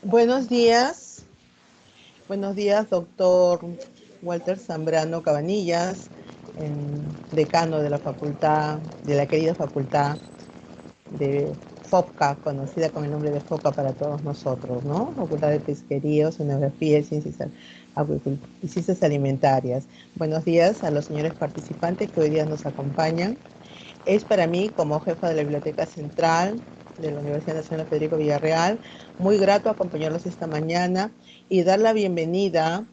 Buenos días, doctor Walter Zambrano Cabanillas, decano de la facultad, de la querida facultad de FOPCA, conocida con el nombre de FOPCA para todos nosotros, ¿no? Facultad de Pesquería, Oceanografía y y Ciencias Alimentarias. Buenos días a los señores participantes que hoy día nos acompañan. Es para mí, como jefa de la Biblioteca Central de la Universidad Nacional Federico Villarreal, muy grato acompañarlos esta mañana y dar la bienvenida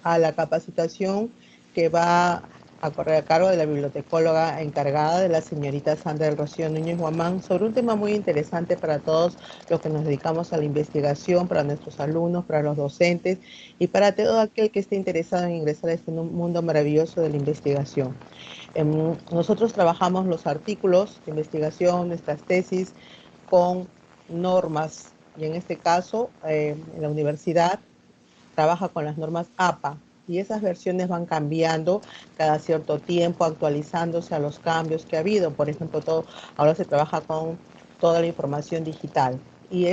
a la capacitación que va a correr a cargo de la bibliotecóloga encargada de la señorita Sandra del Rocío Núñez Guamán sobre un tema muy interesante para todos los que nos dedicamos a la investigación, para nuestros alumnos, para los docentes y para todo aquel que esté interesado en ingresar a este mundo maravilloso de la investigación. Nosotros trabajamos los artículos de investigación, nuestras tesis con normas y en este caso en la universidad trabaja con las normas APA y esas versiones van cambiando cada cierto tiempo, actualizándose a los cambios que ha habido. Por ejemplo, ahora se trabaja con toda la información digital y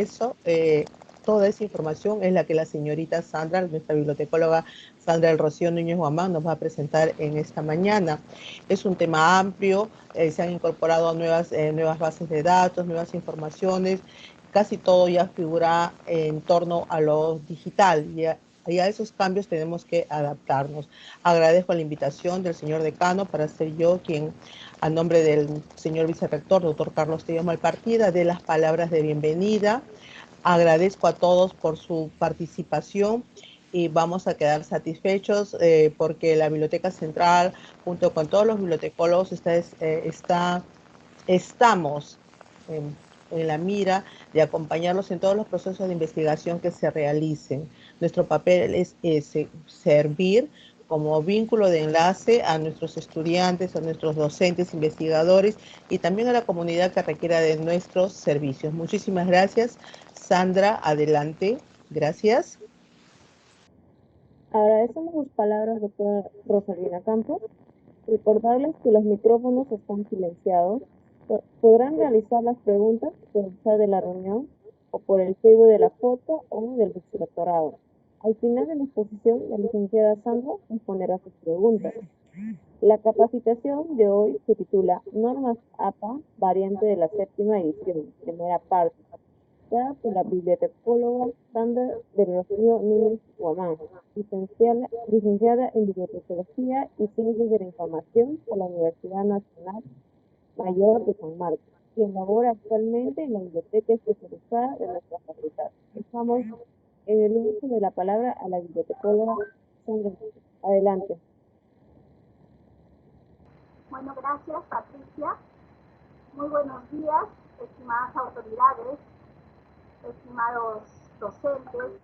toda esa información es la que la señorita Sandra, nuestra bibliotecóloga Sandra del Rocío Núñez Guamán, nos va a presentar en esta mañana. Es un tema amplio, se han incorporado nuevas bases de datos, nuevas informaciones, casi todo ya figura en torno a lo digital. Y a esos cambios tenemos que adaptarnos. Agradezco la invitación del señor decano para ser yo quien, a nombre del señor vicerrector, doctor Carlos Tello Malpartida, dé las palabras de bienvenida. Agradezco a todos por su participación y vamos a quedar satisfechos porque la Biblioteca Central, junto con todos los bibliotecólogos, estamos en la mira de acompañarlos en todos los procesos de investigación que se realicen. Nuestro papel es ese, servir como vínculo de enlace a nuestros estudiantes, a nuestros docentes, investigadores y también a la comunidad que requiera de nuestros servicios. Muchísimas gracias. Sandra, adelante. Gracias. Agradecemos sus palabras, doctora Rosalina Campos. Recordarles que los micrófonos están silenciados. Podrán realizar las preguntas por el chat de la reunión o por el Facebook de la foto o del vicerrectorado. Al final de la exposición, la licenciada Sandra responderá sus preguntas. La capacitación de hoy se titula Normas APA, variante de la séptima edición, primera parte, dada por la bibliotecóloga Sandra del Rocío Núñez Guamán, licenciada en Bibliotecología y Ciencias de la Información por la Universidad Nacional Mayor de San Marcos, quien labora actualmente en la Biblioteca Especializada de nuestra facultad. Dejamos en el uso de la palabra a la bibliotecóloga Sandra. Adelante. Bueno, gracias Patricia. Muy buenos días, estimadas autoridades, estimados docentes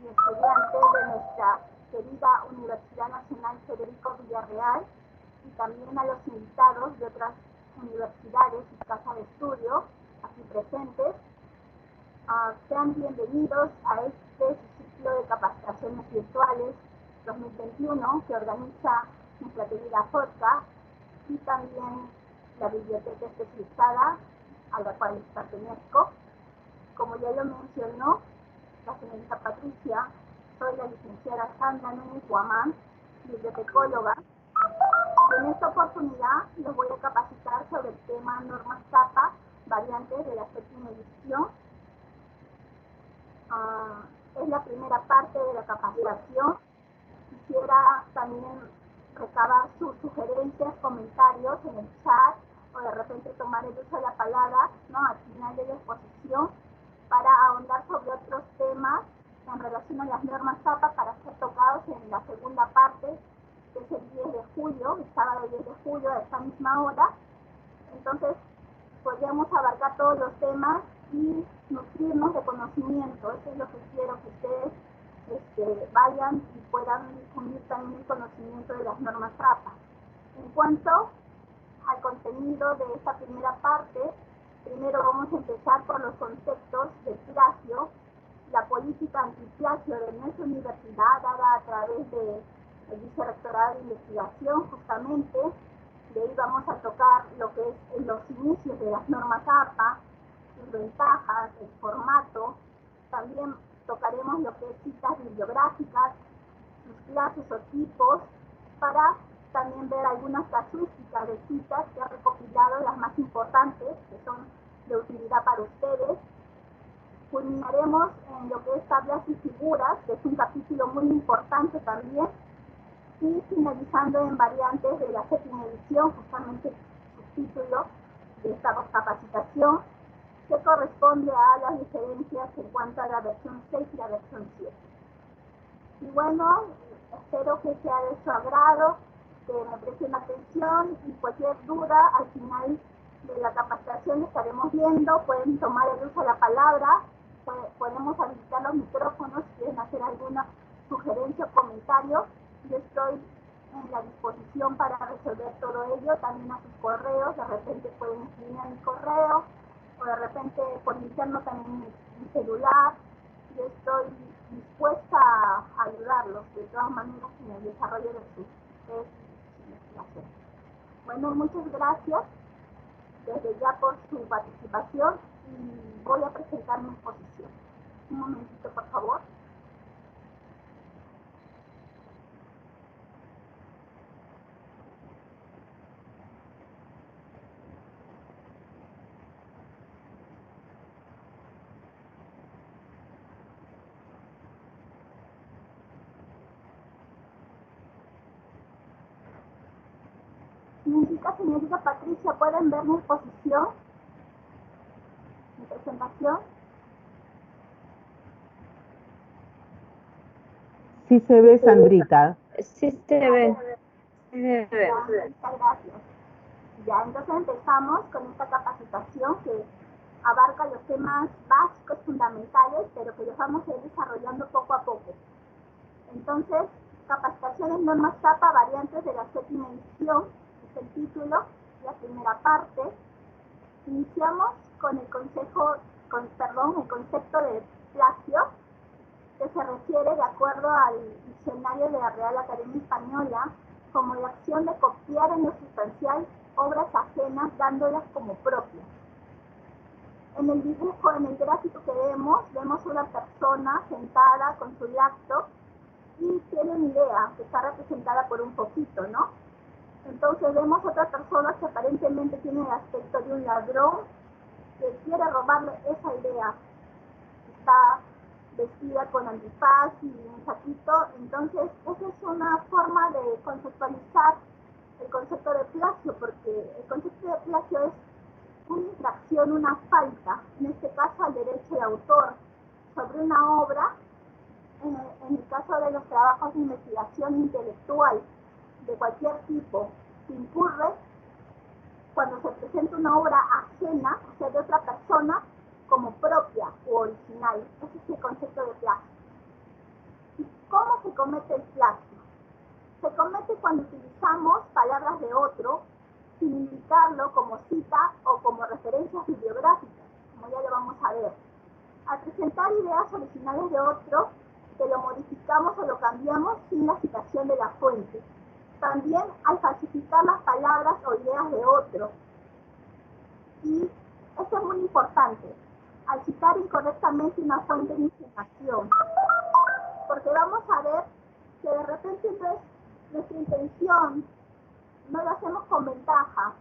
y estudiantes de nuestra querida Universidad Nacional Federico Villarreal y también a los invitados de otras universidades y casas de estudio aquí presentes. Sean bienvenidos a este ciclo de capacitaciones virtuales 2021 que organiza nuestra querida FODCA y también la biblioteca especializada a la cual pertenezco. Como ya lo mencionó la señorita Patricia, soy la licenciada Sandra Núñez Guamán, bibliotecóloga, y en esta oportunidad los voy a capacitar sobre el tema normas CAPA, variantes de la séptima edición. Es la primera parte de la capacitación. Quisiera también recabar sus sugerencias, comentarios en el chat o de repente tomar el uso de la palabra, ¿no?, al final de la exposición para ahondar sobre otros temas en relación a las normas CAPA para ser tocados en la segunda parte, que es el 10 de julio, el sábado 10 de julio a esta misma hora. Entonces, podríamos abarcar todos los temas y nutrirnos de conocimiento. Eso es lo que quiero que ustedes vayan y puedan difundir también el conocimiento de las normas CAPA. En cuanto al contenido de esta primera parte, primero vamos a empezar por los conceptos del plagio, la política antiplagio de nuestra universidad dada a través del vicerrectorado de investigación, justamente. De ahí vamos a tocar lo que es los inicios de las normas APA, sus ventajas, el formato. También tocaremos lo que es citas bibliográficas, sus clases o tipos, para también ver algunas casuísticas de citas que he recopilado, las más importantes, que son de utilidad para ustedes. Culminaremos en lo que es tablas y figuras, que es un capítulo muy importante también, y finalizando en variantes de la séptima edición, justamente el subtítulo de esta capacitación, que corresponde a las diferencias en cuanto a la versión 6 y la versión 7. Y bueno, espero que sea de su agrado, que me presten atención, y cualquier duda al final de la capacitación estaremos viendo. Pueden tomar el uso de la palabra, podemos habilitar los micrófonos si quieren hacer alguna sugerencia o comentario. Yo estoy en la disposición para resolver todo ello, también a sus correos. De repente pueden escribir a mi correo, o de repente por interno también mi celular. Yo estoy dispuesta a ayudarlos de todas maneras en el desarrollo de sus investigaciones. Bueno, muchas gracias desde ya por su participación, y voy a presentar mi exposición. Un momentito, por favor. Señorita Patricia, ¿pueden ver mi exposición, mi presentación? Sí se ve, Sandrita. Sí se ve. Sí se ve. Muchas gracias. Ya, entonces empezamos con esta capacitación que abarca los temas básicos, fundamentales, pero que los vamos a ir desarrollando poco a poco. Entonces, capacitaciones normas TAPA, variantes de la séptima edición, es el título, la primera parte. Iniciamos con el concepto de plagio, que se refiere, de acuerdo al diccionario de la Real Academia Española, como la acción de copiar en lo sustancial obras ajenas dándolas como propias. En el dibujo, en el gráfico que vemos una persona sentada con su laptop y tiene una idea que está representada por un poquito, ¿no? Entonces vemos otra persona que aparentemente tiene el aspecto de un ladrón que quiere robarle esa idea. Está vestida con antifaz y un saquito. Entonces esa es una forma de conceptualizar el concepto de plagio, porque el concepto de plagio es una infracción, una falta, en este caso al derecho de autor, sobre una obra. En el caso de los trabajos de investigación intelectual de cualquier tipo, se incurre cuando se presenta una obra ajena, o sea, de otra persona, como propia o original. Ese es el concepto de plagio. ¿Y cómo se comete el plagio? Se comete cuando utilizamos palabras de otro sin indicarlo como cita o como referencias bibliográficas, como ya lo vamos a ver. Al presentar ideas originales de otro, que lo modificamos o lo cambiamos sin la citación de la fuente. También al falsificar las palabras o ideas de otro. Y esto es muy importante, al citar incorrectamente una fuente de información. Porque vamos a ver que de repente entonces nuestra intención no lo hacemos con ventaja,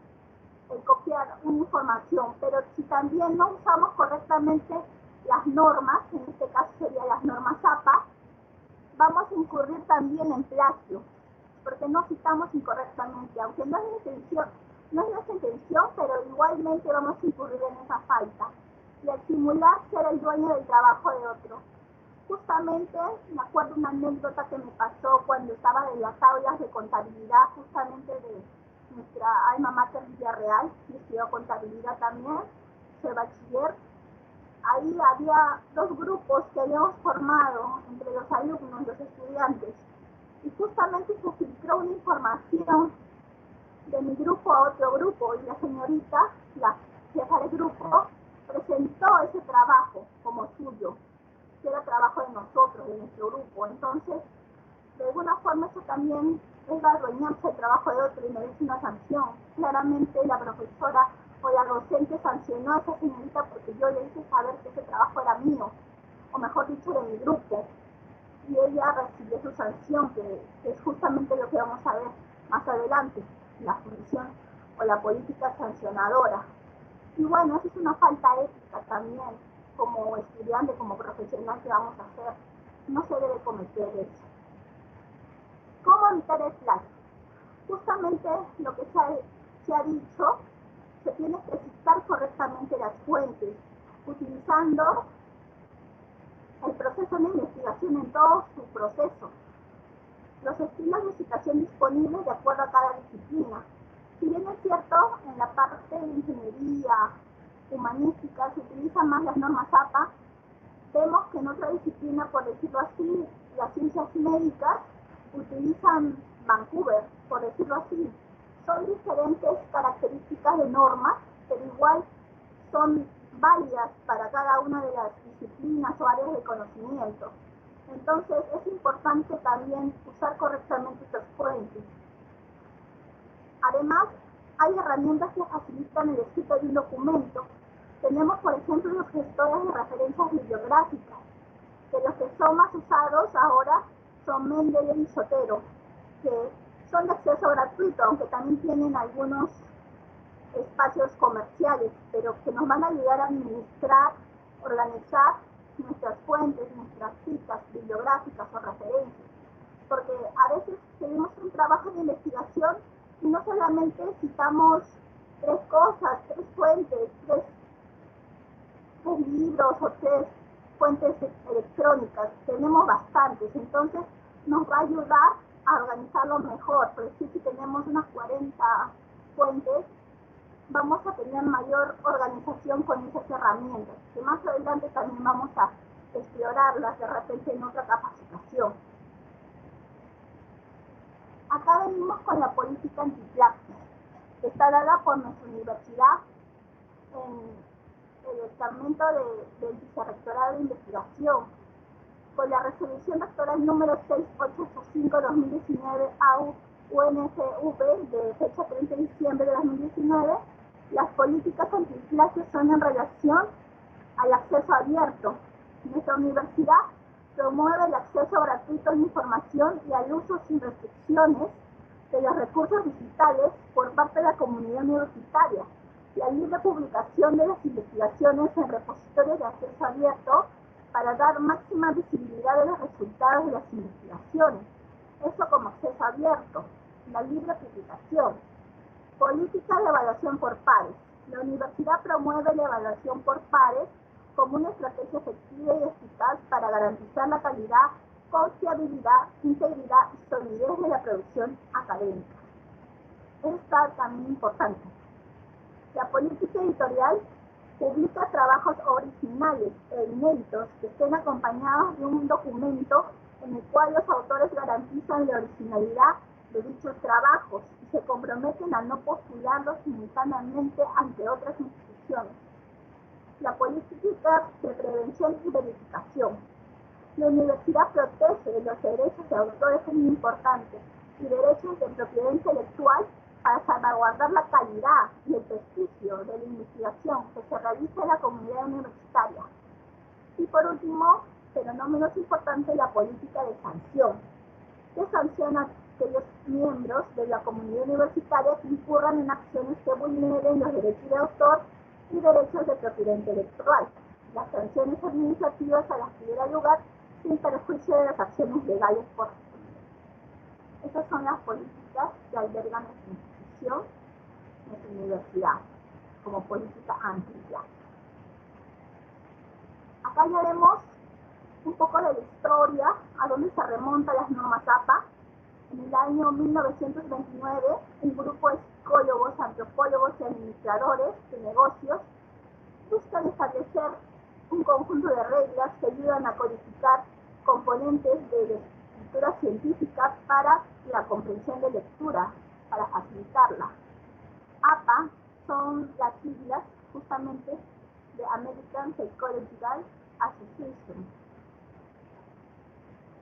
el copiar una información, pero si también no usamos correctamente las normas, en este caso serían las normas APA, vamos a incurrir también en plagio, porque no citamos incorrectamente, aunque no es nuestra intención, pero igualmente vamos a incurrir en esa falta, y al simular ser el dueño del trabajo de otro. Justamente me acuerdo una anécdota que me pasó cuando estaba en las aulas de contabilidad, justamente de nuestra alma mater Villarreal, y estudió contabilidad también, soy bachiller. Ahí había dos grupos que habíamos formado entre los alumnos, los estudiantes, y justamente se filtró una información de mi grupo a otro grupo, y la señorita, la jefa del grupo, presentó ese trabajo como suyo, que era trabajo de nosotros, de nuestro grupo. Entonces, de alguna forma eso también es adueñarse el trabajo de otro y merece una sanción. Claramente la profesora o la docente sancionó a esa señorita porque yo le hice saber que ese trabajo era mío. o mejor dicho, de mi grupo, y ella recibió su sanción, que es justamente lo que vamos a ver más adelante, la función o la política sancionadora. Y bueno, eso es una falta ética también, como estudiante, como profesional que vamos a hacer. No se debe cometer eso. ¿Cómo evitar el plagio? Justamente lo que se ha dicho, se tiene que citar correctamente las fuentes, utilizando el proceso de investigación en todo su proceso. Los estilos de citación disponibles de acuerdo a cada disciplina. Si bien es cierto, en la parte de ingeniería, humanística, se utilizan más las normas APA, vemos que en otra disciplina, por decirlo así, las ciencias médicas utilizan Vancouver, por decirlo así. Son diferentes características de normas, pero igual son válidas para cada una de las disciplinas o áreas de conocimiento. Entonces es importante también usar correctamente estas fuentes. Además, hay herramientas que facilitan el escrito de un documento. Tenemos, por ejemplo, los gestores de referencias bibliográficas, que los que son más usados ahora son Mendeley y Zotero, que son de acceso gratuito, aunque también tienen algunos espacios comerciales, pero que nos van a ayudar a administrar, organizar nuestras fuentes, nuestras citas bibliográficas o referencias, porque a veces tenemos un trabajo de investigación y no solamente citamos 3 cosas, 3 fuentes, 3 libros o 3 fuentes electrónicas, tenemos bastantes, entonces nos va a ayudar a organizarlo mejor, por decir, si tenemos unas 40 fuentes, vamos a tener mayor organización con esas herramientas, que más adelante también vamos a explorarlas de repente en otra capacitación. Acá venimos con la política antiplagio, que está dada por nuestra universidad en el estamento del Vicerrectorado de Investigación, con la resolución rectoral número 6885-2019 AU-UNFV de fecha 30 de diciembre de 2019, las políticas antiplagio son en relación al acceso abierto. Nuestra universidad promueve el acceso gratuito a la información y al uso sin restricciones de los recursos digitales por parte de la comunidad universitaria, la libre publicación de las investigaciones en repositorios de acceso abierto para dar máxima visibilidad de los resultados de las investigaciones. Eso como acceso abierto, la libre publicación. Política de evaluación por pares. La universidad promueve la evaluación por pares como una estrategia efectiva y eficaz para garantizar la calidad, confiabilidad, integridad y solidez de la producción académica. Esta también importante. La política editorial publica trabajos originales e inéditos que estén acompañados de un documento en el cual los autores garantizan la originalidad de dichos trabajos y se comprometen a no postularlos simultáneamente ante otras instituciones. La política de prevención y verificación. La universidad protege los derechos de autores, es muy importante, y derechos de propiedad intelectual para salvaguardar la calidad y el prestigio de la investigación que se realiza en la comunidad universitaria. Y por último, pero no menos importante, la política de sanción, que sanciona a aquellos miembros de la comunidad universitaria que incurran en acciones que vulneren los derechos de autor y derechos de propiedad intelectual. Las sanciones administrativas a las que diera lugar sin perjuicio de las acciones legales correspondientes. Esas son las políticas que albergan nuestra institución, nuestra universidad, como política antiplagio. Acá ya vemos un poco de la historia, a dónde se remontan las normas APA. En el año 1929, un grupo de psicólogos, antropólogos y administradores de negocios buscan establecer un conjunto de reglas que ayudan a codificar componentes de la escritura científica para la comprensión de lectura, para facilitarla. APA son las siglas justamente de American Psychological Association,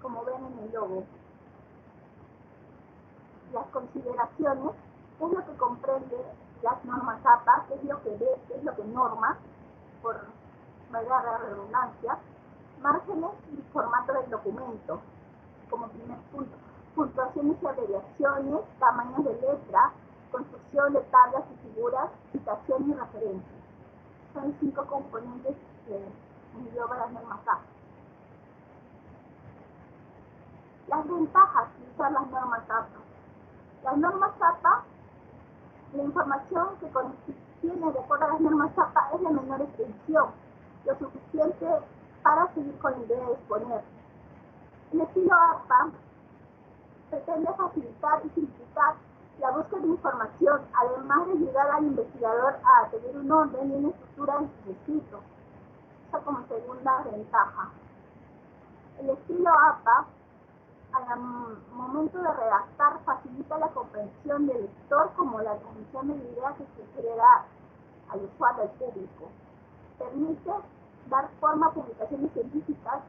como ven en el logo. Las consideraciones, qué es lo que comprende las normas APA, qué es lo que ve, qué es lo que norma, por valga la redundancia, Márgenes y formato del documento, como primer punto. Puntuaciones y abreviaciones, tamaños de letra, construcción de tablas y figuras, citación y referencia. Son 5 componentes que engloba las normas APA. Las ventajas de usar las normas APA. Las normas APA, la información que contiene de acuerdo a las normas APA es de menor extensión, lo suficiente para seguir con la idea de exponer. El estilo APA pretende facilitar y simplificar la búsqueda de información, además de ayudar al investigador a tener un orden y una estructura en sus escritos. Esa como segunda ventaja. El estilo APA, al momento de redactar, facilita la comprensión del lector como la transmisión de la idea que se quiere dar al usuario, al público. Permite dar forma a publicaciones científicas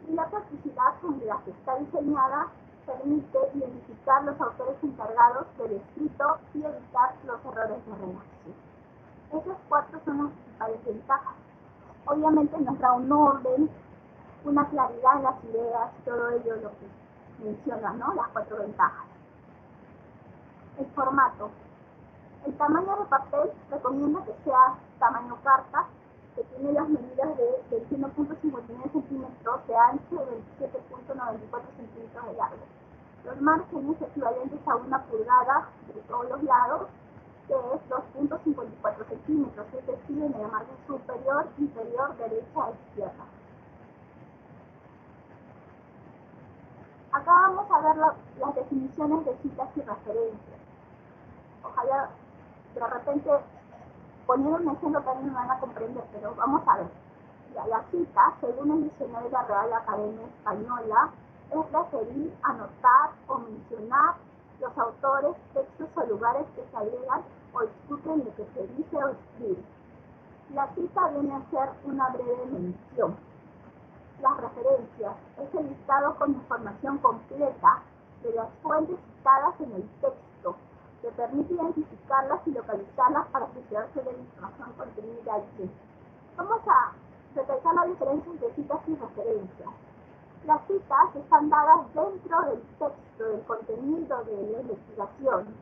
y la practicidad con la que está diseñada permite identificar los autores encargados del escrito y evitar los errores de redacción. Esas 4 son las principales ventajas. Obviamente nos da un orden, una claridad en las ideas, todo ello lo que menciona, ¿no? Las 4 ventajas. El formato. El tamaño de papel recomienda que sea tamaño carta, que tiene las medidas de 21.59 centímetros de ancho y 27.94 centímetros de largo. Los márgenes equivalentes a 1 pulgada de todos los lados, que es 2.54 centímetros, es decir, en el margen superior, inferior, derecha a izquierda. Acá vamos a ver las definiciones de citas y referencias. Ojalá de repente poniendo un ejemplo también me van a comprender, pero vamos a ver. La cita, según el diccionario de la Real Academia Española, es referir, anotar o mencionar los autores, textos o lugares que se agregan o discuten lo que se dice o escribe. La cita viene a ser una breve mención. Las referencias es el listado con información completa de las fuentes citadas en el texto, que permite identificarlas y localizarlas para asociarse de la información contenida allí. Vamos a recalcar la diferencia entre citas y referencias. Las citas están dadas dentro del texto, del contenido de la investigación,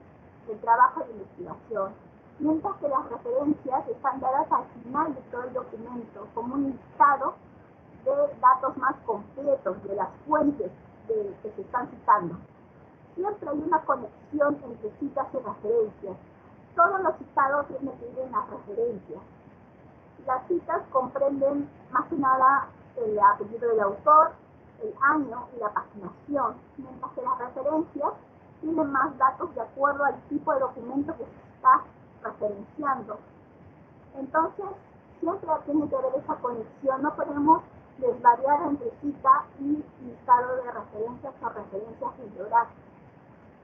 del trabajo de investigación, mientras que las referencias están dadas al final de todo el documento, como un listado de datos más completos de las fuentes que se están citando. Siempre hay una conexión entre citas y referencias. Todos los citados tienen que ir en las referencias. Las citas comprenden más que nada el apellido del autor, el año y la paginación, mientras que las referencias tienen más datos de acuerdo al tipo de documento que se está referenciando. Entonces, siempre tiene que haber esa conexión, no podemos desvariar entre cita y listado de referencias o referencias bibliográficas.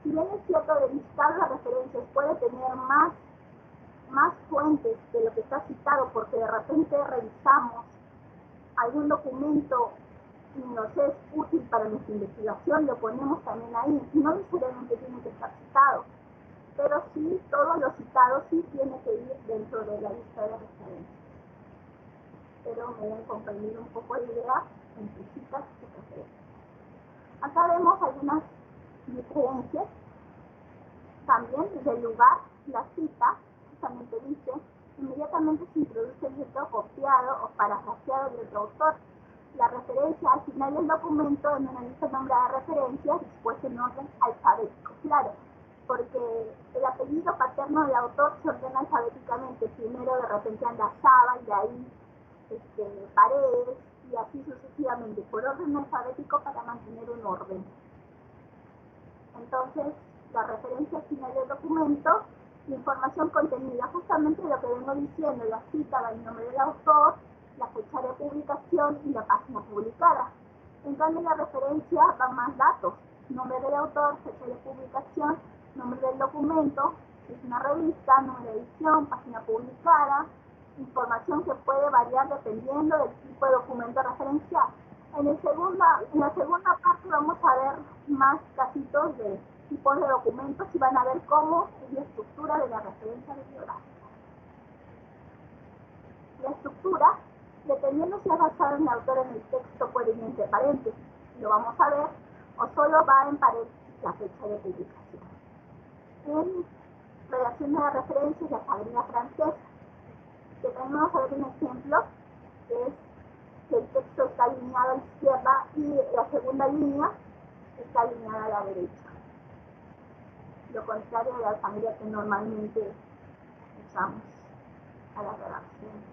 Si bien es cierto, el listado de referencias puede tener más fuentes de lo que está citado, porque de repente revisamos algún documento y nos es útil para nuestra investigación, lo ponemos también ahí, y no necesariamente tiene que estar citado, pero sí, todos los citados sí tienen que ir dentro de la lista de referencias. Pero me deben comprender un poco la idea entre citas y referencias. Acá vemos algunas diferencias. También del lugar, la cita, justamente dice, inmediatamente se introduce el texto copiado o parafraseado de otro autor. La referencia al final del documento en una lista nombrada de referencias dispuesta en orden alfabético. Claro, porque el apellido paterno del autor se ordena alfabéticamente. Primero de repente anda Saba y de ahí Paredes y así sucesivamente, por orden alfabético para mantener un orden. Entonces, la referencia al final del documento, la información contenida, justamente lo que vengo diciendo, la cita, el nombre del autor, la fecha de publicación y la página publicada. En cambio, la referencia va más datos, nombre del autor, fecha de publicación, nombre del documento, es una revista, número de edición, página publicada, información que puede variar dependiendo del tipo de documento referencial. En la segunda parte vamos a ver más casitos de tipos de documentos y van a ver cómo es la estructura de la referencia bibliográfica. La estructura Dependiendo si es basado en el autor en el texto, puede ir entre paréntesis, lo vamos a ver, o solo va en paréntesis la fecha de publicación. En redacción de referencias, la Academia Francesa, que también vamos a ver un ejemplo, que es que el texto está alineado a la izquierda y la segunda línea está alineada a la derecha. Lo contrario de la alfabeto que normalmente usamos a la redacción.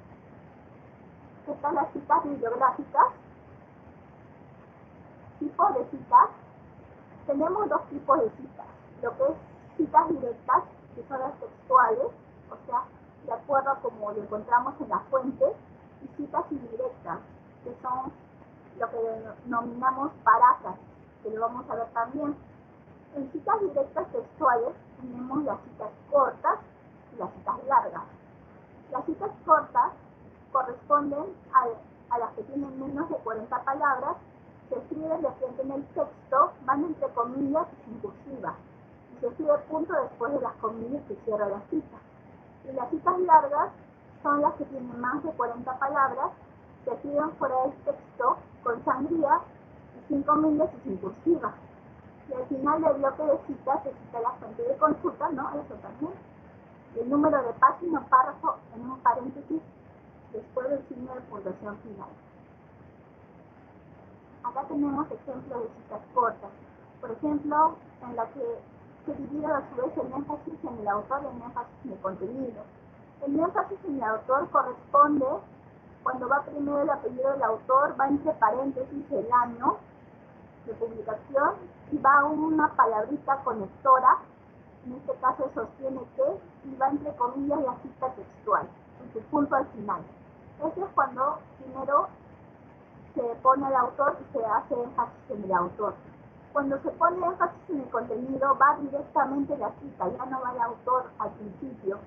Están las citas bibliográficas. Tipos de citas. Tenemos dos tipos de citas. Lo que es citas directas, que son las textuales, o sea, de acuerdo a como lo encontramos en la fuente, y citas indirectas, que son lo que denominamos paráfrasis, que lo vamos a ver también. En citas directas textuales tenemos las citas cortas y las citas largas. Las citas cortas corresponden a las que tienen menos de 40 palabras, se escriben de frente en el texto, van entre comillas y sin cursiva, y se escribe punto después de las comillas que cierra la cita. Y las citas largas son las que tienen más de 40 palabras, se escriben fuera del texto, con sangría, y sin comillas y sin cursiva. Y al final del bloque de citas se cita la fuente de consulta, ¿no? Eso también. El número de página o párrafo en un paréntesis después del signo de puntuación final. Acá tenemos ejemplos de citas cortas. Por ejemplo, en la que se divide a su vez el énfasis en el autor y el énfasis en el contenido. El énfasis en el autor corresponde cuando va primero el apellido del autor, va entre paréntesis el año de publicación y va una palabrita conectora, en este caso sostiene que, y va entre comillas la cita textual, en su punto al final. Eso es cuando primero se pone el autor y se hace énfasis en el autor. Cuando se pone énfasis en el contenido, va directamente la cita, ya no va el autor al principio,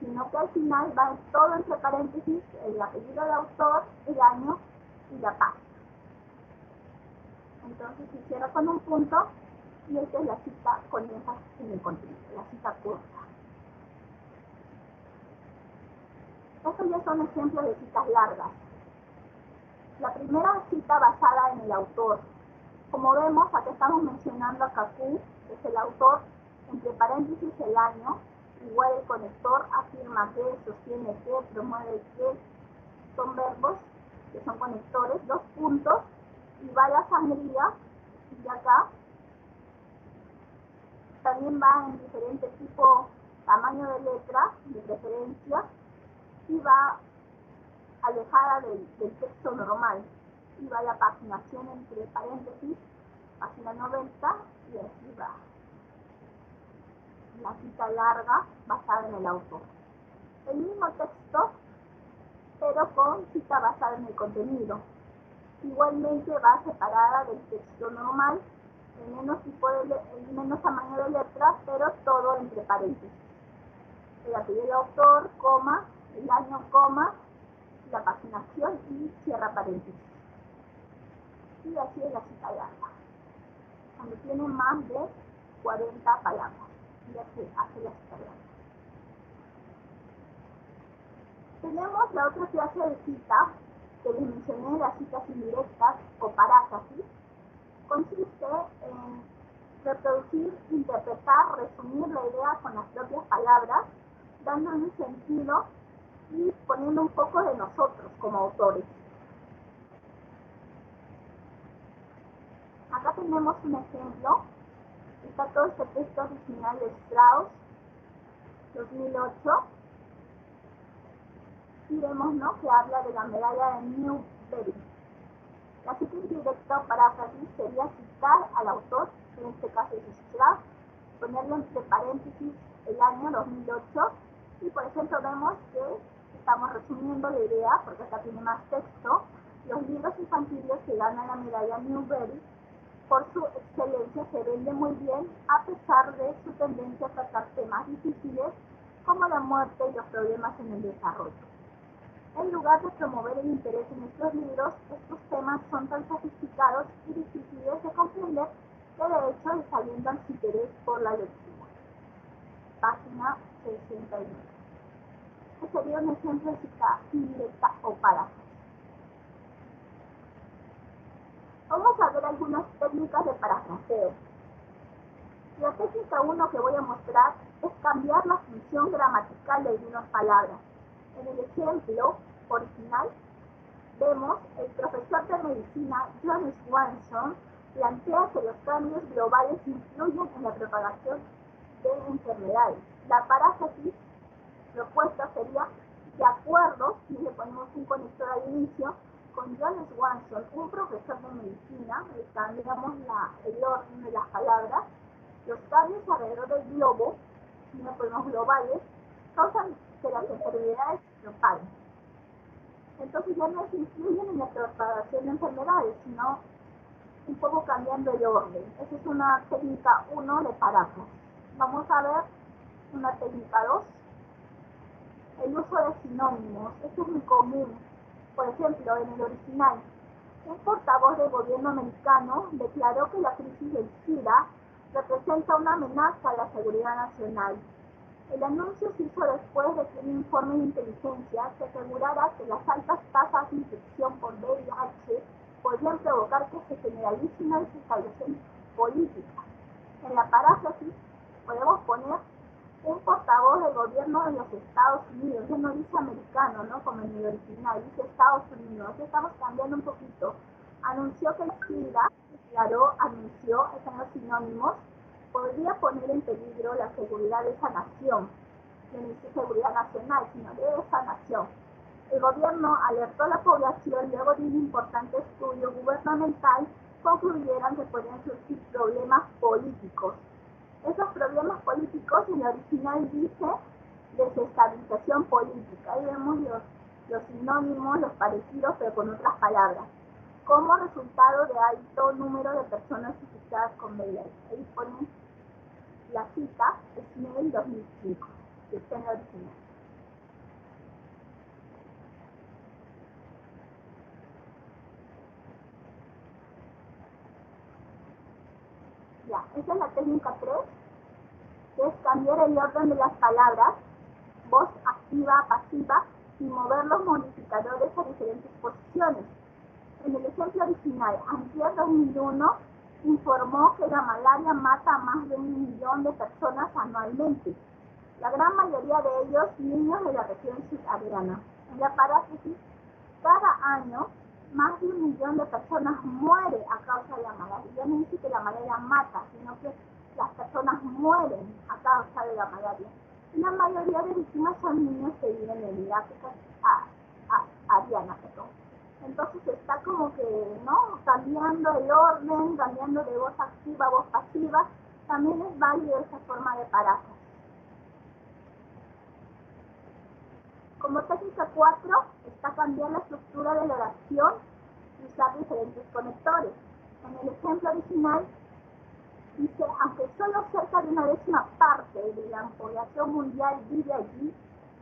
sino que al final va todo entre paréntesis, el apellido del autor, el año y la página. Entonces se cierra con un punto y esta es la cita con énfasis en el contenido, la cita corta. Estos ya son ejemplos de citas largas. La primera cita basada en el autor. Como vemos, acá estamos mencionando a Cacú, que es el autor, entre paréntesis el año, igual el conector afirma que, sostiene que, promueve que, son verbos que son conectores, dos puntos, y va la sangría, y acá también va en diferentes tipos, tamaño de letra, de preferencia, y va alejada del texto normal, y va la paginación entre paréntesis, página 90, y así va. La cita larga basada en el autor. El mismo texto, pero con cita basada en el contenido. Igualmente va separada del texto normal, el menos tamaño de letra, pero todo entre paréntesis. El apellido del autor, coma, el año, coma, la paginación y cierra paréntesis. Y así es la cita larga, cuando tiene más de 40 palabras. Y así hace la cita larga. Tenemos la otra clase de cita que les mencioné, las citas indirectas o paráfrasis. Consiste en reproducir, interpretar, resumir la idea con las propias palabras, dando un sentido y poniendo un poco de nosotros como autores. Acá tenemos un ejemplo. Está todo este texto original de Strauss, 2008. Y vemos, ¿no?, que habla de la medalla de Newbery. La cita indirecta o paráfrasis sería citar al autor, en este caso es Strauss, ponerle entre paréntesis el año 2008 y por ejemplo vemos que estamos resumiendo la idea, porque acá tiene más texto. Los libros infantiles que ganan la medalla Newbery por su excelencia se venden muy bien a pesar de su tendencia a tratar temas difíciles como la muerte y los problemas en el desarrollo. En lugar de promover el interés en estos libros, estos temas son tan sofisticados y difíciles de comprender que de hecho desalientan su interés por la lectura. Página 61. Este sería un ejemplo de cita indirecta o paráfrasis. Vamos a ver algunas técnicas de parafraseo. La técnica 1 que voy a mostrar es cambiar la función gramatical de algunas palabras. En el ejemplo original vemos el profesor de medicina John Swanson plantea que los cambios globales influyen en la propagación de enfermedades. La paráfrasis propuesta sería: de acuerdo, si le ponemos un conector al inicio, con John Swanson, un profesor de medicina, le cambiamos el orden de las palabras, los cambios alrededor del globo, si le ponemos globales, causan que las enfermedades se propaguen. Entonces ya no se influyen en la propagación de enfermedades, sino un poco cambiando el orden. Esa es una técnica 1 de paráfrasis. Vamos a ver una técnica 2. El uso de sinónimos. Esto es muy común. Por ejemplo, en el original, un portavoz del gobierno americano declaró que la crisis del SIDA representa una amenaza a la seguridad nacional. El anuncio se hizo después de que un informe de inteligencia se asegurara que las altas tasas de infección por VIH podían provocar que se generalicen una desestabilización política. En la paráfrasis podemos poner un portavoz del gobierno de los Estados Unidos, ya no dice americano, ¿no? Como en el original, dice Estados Unidos, ya estamos cambiando un poquito. Anunció que el SIDA, anunció, están los sinónimos, podría poner en peligro la seguridad de esa nación, no dice seguridad nacional, sino de esa nación. El gobierno alertó a la población luego de un importante estudio gubernamental, concluyeron que podrían surgir problemas políticos. Esos problemas políticos en el original dice desestabilización política. Ahí vemos los sinónimos, los parecidos, pero con otras palabras. Como resultado de alto número de personas infectadas con VIH. Ahí ponen la cita, es en el 2005, que está en el original. Ya, esa es la técnica 3, que es cambiar el orden de las palabras, voz activa, pasiva, y mover los modificadores a diferentes posiciones. En el ejemplo original, antier 2001 informó que la malaria mata a más de 1 millón de personas anualmente, la gran mayoría de ellos niños de la región subsahariana. En la paráfrasis, cada año más de 1 millón de personas muere a causa de la malaria. Ya no dice que la malaria mata, sino que las personas mueren a causa de la malaria. Y la mayoría de víctimas son niños que viven en el África ariana, perdón. Entonces está como que, ¿no?, cambiando el orden, cambiando de voz activa a voz pasiva. También es válido esa forma de paráfrasis. Como técnica 4 está cambiar la estructura de la oración y usar diferentes conectores. En el ejemplo original dice: aunque solo cerca de 1/10 parte de la población mundial vive allí,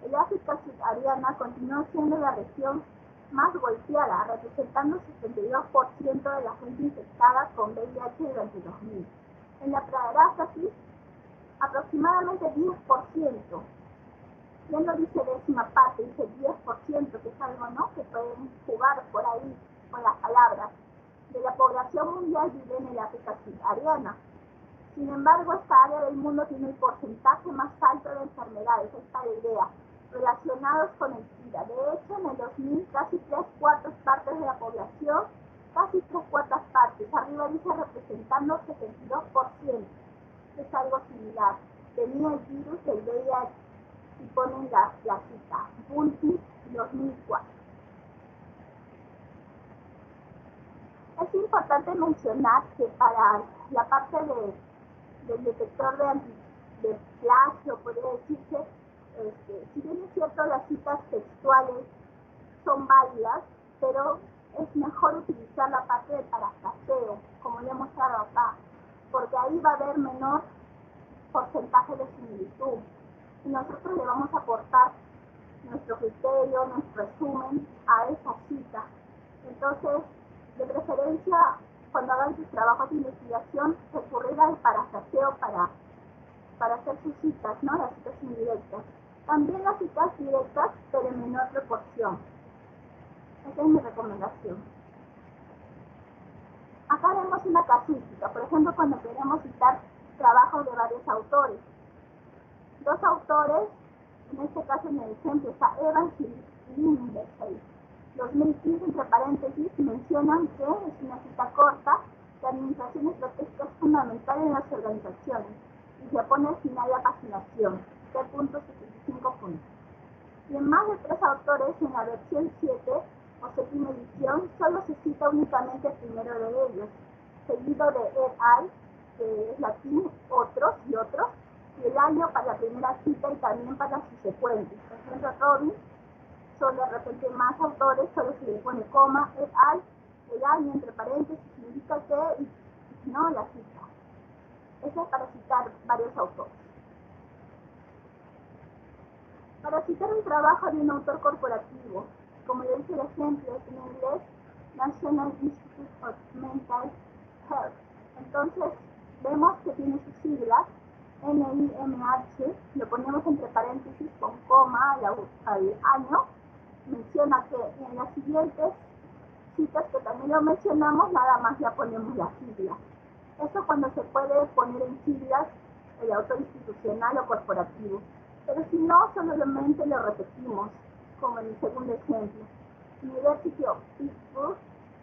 el África subsahariana continúa siendo la región más golpeada, representando 72% de la gente infectada con VIH durante 2000. En la paráfrasis, aproximadamente 10%. Ya no dice décima parte, dice 10%, que es algo, ¿no?, que pueden jugar por ahí con las palabras. De la población mundial vive en el África subsahariana. Sin embargo, esta área del mundo tiene el porcentaje más alto de enfermedades, esta es la idea, relacionados con el SIDA. De hecho, en el 2000, casi 3/4 partes de la población, casi 3/4 partes, arriba dice representando 72%, es algo similar. Tenía el virus del VIH, y ponen la cita, Bunty 2004. Es importante mencionar que para la parte del detector de plagio, podría decirse, si bien es cierto, las citas textuales son válidas, pero es mejor utilizar la parte de parafraseo, como le he mostrado acá, porque ahí va a haber menor porcentaje de similitud. Y nosotros le vamos a aportar nuestro criterio, nuestro resumen a esa cita. Entonces, de preferencia, cuando hagan sus trabajos de investigación, recurrir al parafraseo para hacer sus citas, ¿no?, las citas indirectas. También las citas directas, pero en menor proporción. Esa es mi recomendación. la casuística. Por ejemplo, cuando queremos citar trabajos de varios autores. Dos autores, en este caso en el ejemplo está Evans y Lindsay. 2015, entre paréntesis, mencionan que es una cita corta, la administración estratégica es fundamental en las organizaciones y se pone al final la paginación, 3.75 puntos. Y en más de 3 autores, en la versión 7 o séptima edición, solo se cita únicamente el primero de ellos, seguido de et al, que es latín, otros y otros, y el año para la primera cita y también para sus secuentes. Por ejemplo, Robin, solo de repente más autores, solo se le pone coma, et al, el año entre paréntesis, indica que, y no la cita. Eso es para citar varios autores. Para citar un trabajo de un autor corporativo, como le dice el ejemplo en inglés, National Institute of Mental Health. Entonces, vemos que tiene sus siglas, NIMH, lo ponemos entre paréntesis con coma al año, menciona que en las siguientes citas que también lo mencionamos, nada más ya ponemos la sigla. Eso cuando se puede poner en siglas el autor institucional o corporativo. Pero si no, solamente lo repetimos, como en el segundo ejemplo. University of Pittsburgh,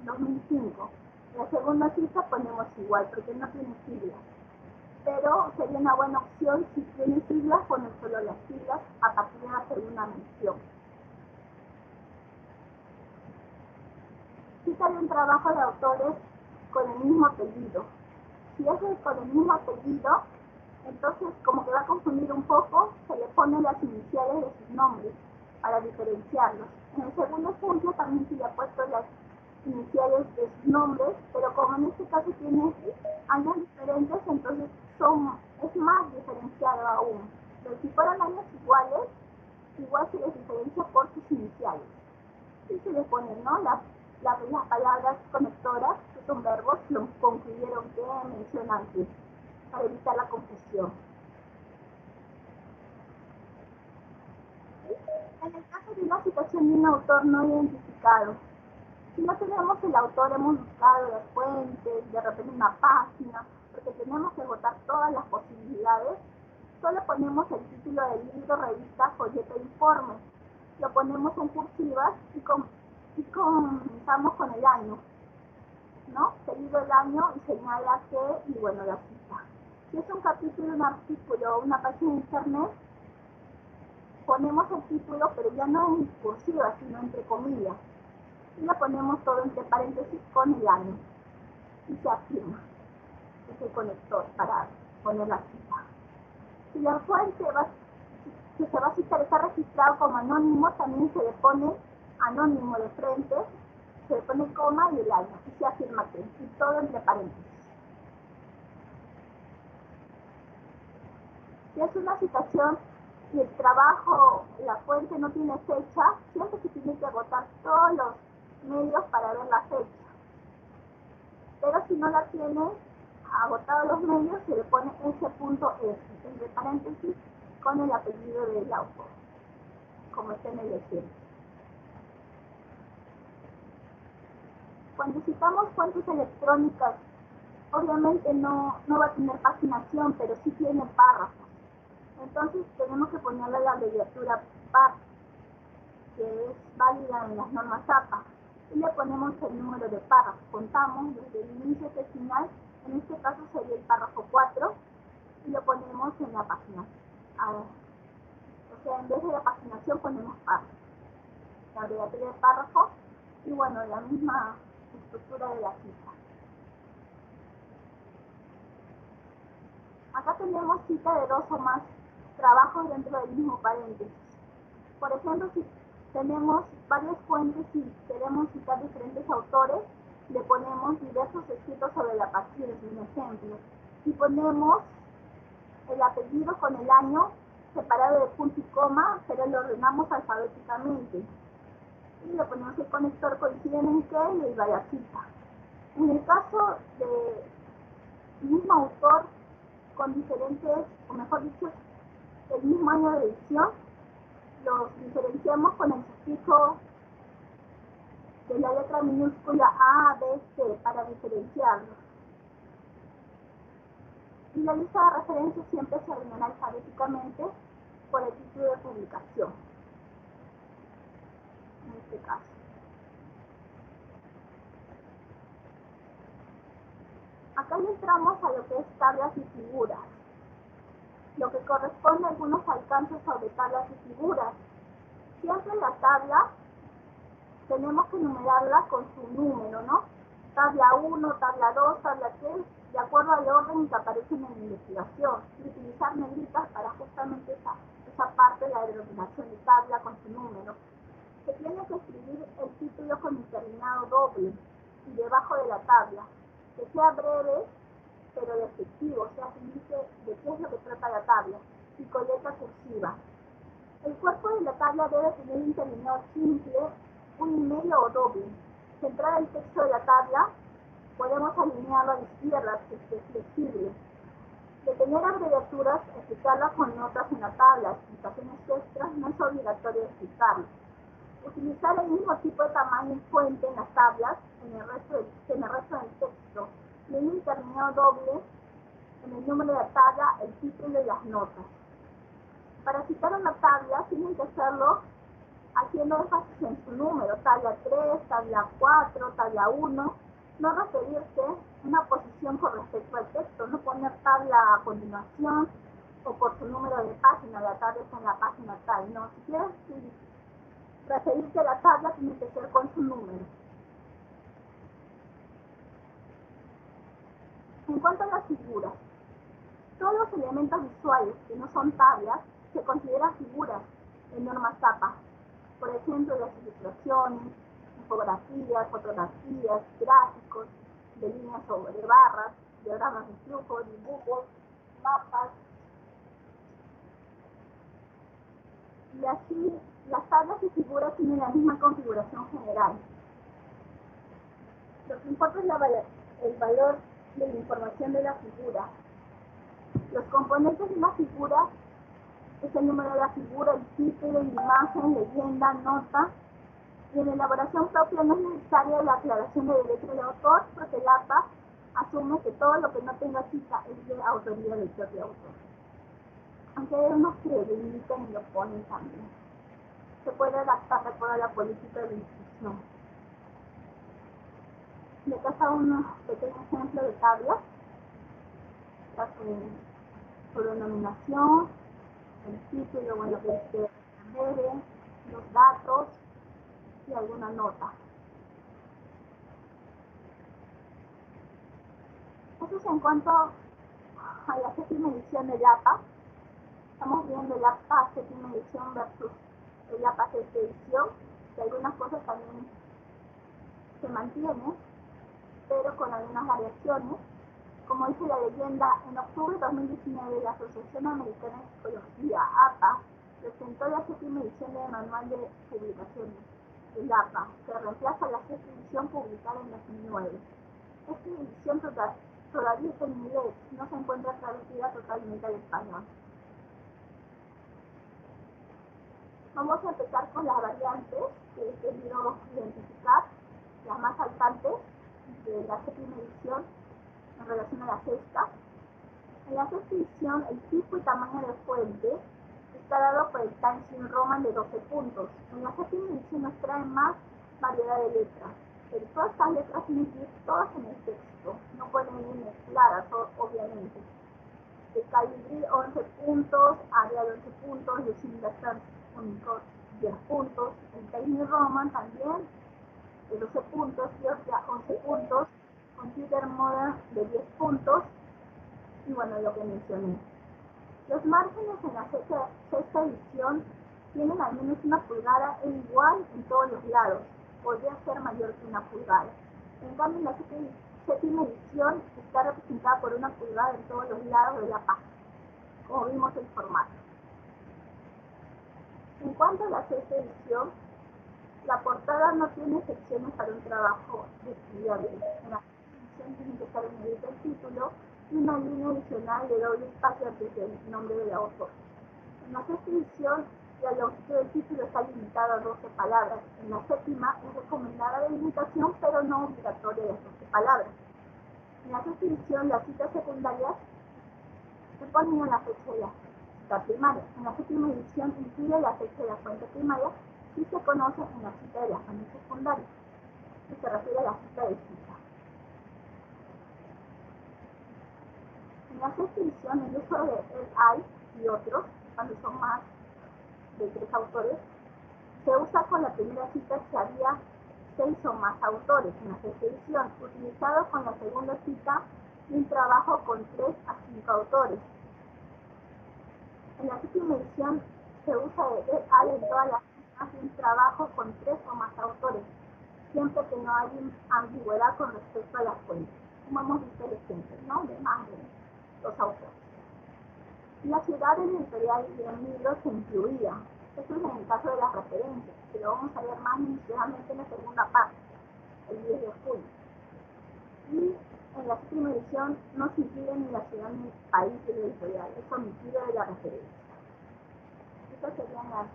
2005. La segunda cita ponemos igual, porque no tiene siglas. Pero sería una buena opción, si tiene siglas, poner solo las siglas a partir de la segunda mención. Cita de un trabajo de autores con el mismo apellido. Si es con el mismo apellido, entonces como que va a confundir un poco, se le ponen las iniciales de sus nombres para diferenciarlos. En el segundo ejemplo también se le ha puesto las iniciales de sus nombres, pero como en este caso tiene años diferentes, entonces es más diferenciado aún. Pero si fueran años iguales, igual se les diferencia por sus iniciales. Y se le ponen, ¿no?, las palabras conectoras, que son verbos, lo concluyeron que mencioné antes, para evitar la confusión. En el caso de una citación de un autor no identificado, si no tenemos el autor, hemos buscado las fuentes, de repente una página, porque tenemos que agotar todas las posibilidades, solo ponemos el título del libro, revista, folleto e informe. Lo ponemos en cursivas y comenzamos con el año, ¿no? Seguido el año y señala que, y bueno, la cita. Si es un capítulo, un artículo o una página de internet, ponemos el título, pero ya no en cursiva, sino entre comillas. Y lo ponemos todo entre paréntesis con el año. Y se afirma. Es el conector para poner la cita. Si la fuente que se va a citar está registrado como anónimo, también se le pone anónimo de frente, se le pone coma y el año. Y se afirma que, y todo entre paréntesis. Si es una citación y el trabajo, la fuente no tiene fecha, siempre se tiene que agotar todos los medios para ver la fecha. Pero si no la tiene agotado los medios, se le pone S.S, entre paréntesis, con el apellido del autor, como está en el ejemplo. Cuando citamos fuentes electrónicas, obviamente no va a tener paginación, pero sí tiene párrafos. Entonces tenemos que ponerle la abreviatura PAR, que es válida en las normas APA, y le ponemos el número de párrafo. Contamos desde el inicio hasta el final, en este caso sería el párrafo 4, y lo ponemos en la página. O sea, en vez de la paginación ponemos párrafo, la abreviatura de párrafo, y bueno, la misma estructura de la cita. Acá tenemos cita de 2 o más trabajos dentro del mismo paréntesis. Por ejemplo, si tenemos varias fuentes y queremos citar diferentes autores, le ponemos diversos escritos sobre la paciencia, un ejemplo. Y ponemos el apellido con el año separado de punto y coma, pero lo ordenamos alfabéticamente. Y le ponemos el conector, coinciden en qué, y ahí va la cita. En el caso del mismo autor con diferentes, o mejor dicho, el mismo año de edición, los diferenciamos con el sufijo de la letra minúscula A, B, C para diferenciarlos. Y la lista de referencias siempre se ordena alfabéticamente por el título de publicación, en este caso. Acá ya entramos a lo que es tablas y figuras, lo que corresponde a algunos alcances sobre tablas y figuras. Siempre la tabla tenemos que numerarla con su número, ¿no? Tabla 1, tabla 2, tabla 3, de acuerdo al orden que aparece en la investigación, y utilizar negritas para justamente esa parte de la denominación de tabla con su número. Se tiene que escribir el título con interlinado doble y debajo de la tabla, que sea breve pero descriptivo, o sea, que indique de qué es lo que trata la tabla, y con letra cursiva. El cuerpo de la tabla debe tener interlinado simple, 1,5 o doble. Centrar el texto de la tabla, podemos alinearlo a la izquierda, si es flexible. De tener abreviaturas, explicarlas con notas en la tabla, explicaciones extras, no es obligatorio explicarlas. Utilizar el mismo tipo de tamaño y fuente en las tablas en el resto del texto, y un interlinado doble en el número de la tabla, el título y las notas. Para citar una tabla, tienen que hacerlo haciendo énfasis en su número, tabla 3, tabla 4, tabla 1, no referirse a una posición con respecto al texto, no poner tabla a continuación o por su número de página, la tabla está en la página tal, no, si quieres referirse a la tabla tiene que ser con su número. En cuanto a las figuras, todos los elementos visuales que no son tablas se consideran figuras en normas APA. Por ejemplo, las ilustraciones, infografías, fotografías, gráficos, de líneas sobre barras, diagramas de flujo, dibujos, mapas. Y así, las tablas y figuras tienen la misma configuración general. Lo que importa es el valor de la información de la figura. Los componentes de una figura es el número de la figura, el título, imagen, leyenda, nota. Y en la elaboración propia no es necesaria la aclaración de derecho del autor, porque el APA asume que todo lo que no tenga cita es de autoría del propio autor. Aunque hay unos que delimitan y lo ponen también. Se puede adaptar de acuerdo a la política de la institución. De acá está un pequeño ejemplo de tablas. Está su denominación, el título, bueno, que es breve, los datos y alguna nota. Eso es en cuanto a la séptima edición del APA. Estamos viendo el APA séptima edición versus el APA sexta edición, que algunas cosas también se mantienen, pero con algunas variaciones. Como dice la leyenda, en octubre de 2019 la Asociación Americana de Psicología, APA, presentó la séptima edición del Manual de Publicaciones, el APA, que reemplaza la sexta edición publicada en 2009. Esta edición todavía está en inglés, no se encuentra traducida totalmente al español. Vamos a empezar con las variantes que he querido identificar, las más saltantes de la séptima edición en relación a la sexta. En la sexta edición, el tipo y tamaño de fuente está dado por el Times New Roman de 12 puntos. En la séptima edición nos trae más variedad de letras. Pero todas estas letras tienen que ir todas en el texto, no pueden ir mezcladas, obviamente. El Calibri 11 puntos, Arial 11 puntos, Lucinda Trans únicos 10 puntos, el Times New Roman también de 12 puntos, Georgia 11 puntos, Computer Modern de 10 puntos, y bueno, lo que mencioné. Los márgenes en la sexta edición tienen al menos 1 pulgada e igual en todos los lados, podría ser mayor que 1 pulgada. En cambio, en la séptima edición está representada por 1 pulgada en todos los lados de la página, como vimos el formato. En cuanto a la sexta edición, la portada no tiene secciones para un trabajo estudiable. En la sexta edición tiene que estar en el título y una línea adicional de doble espacio antes del nombre del autor. En la sexta edición, la longitud del título está limitada a 12 palabras. En la séptima es recomendada la limitación, pero no obligatoria de 12 palabras. En la sexta edición, las citas secundarias se ponía la fecha de la cita primaria. En la séptima edición incluye la fecha de la fuente primaria y se conoce en la cita de la fuente secundaria, que se refiere a la cita de cita. En la sexta edición, el uso de el hay y otros, cuando son más de 3 autores, se usa con la primera cita si había 6 o más autores. En la sexta edición, utilizado con la segunda cita y un trabajo con 3 a 5 autores. En la séptima edición se usa el hay en todas las citas y un trabajo con 3 o más autores, siempre que no haya ambigüedad con respecto a la fuente, como hemos visto el ejemplo, ¿no? De más de 2 autores. La ciudad editorial y el libro se incluía. Esto es en el caso de las referencias, que lo vamos a ver más minuciosamente en la segunda parte, el 10 de julio. Y en la séptima edición no se incluye ni la ciudad ni el país de la editorial, es omitido de la referencia. Estas serían las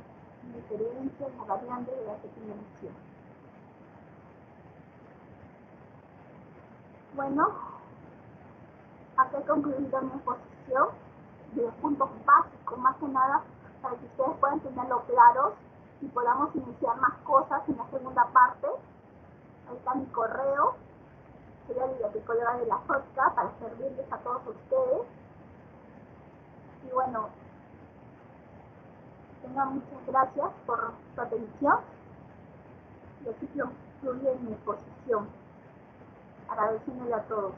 diferencias, las variantes de la séptima edición. Bueno, acá he concluido mi exposición de los puntos básicos, más que nada para que ustedes puedan tenerlo claro y podamos iniciar más cosas en la segunda parte. Ahí está mi correo, soy la bibliotecóloga de la FODCA, para servirles a todos ustedes. Y bueno, tengan muchas gracias por su atención y así concluye mi exposición, agradeciéndole a todos.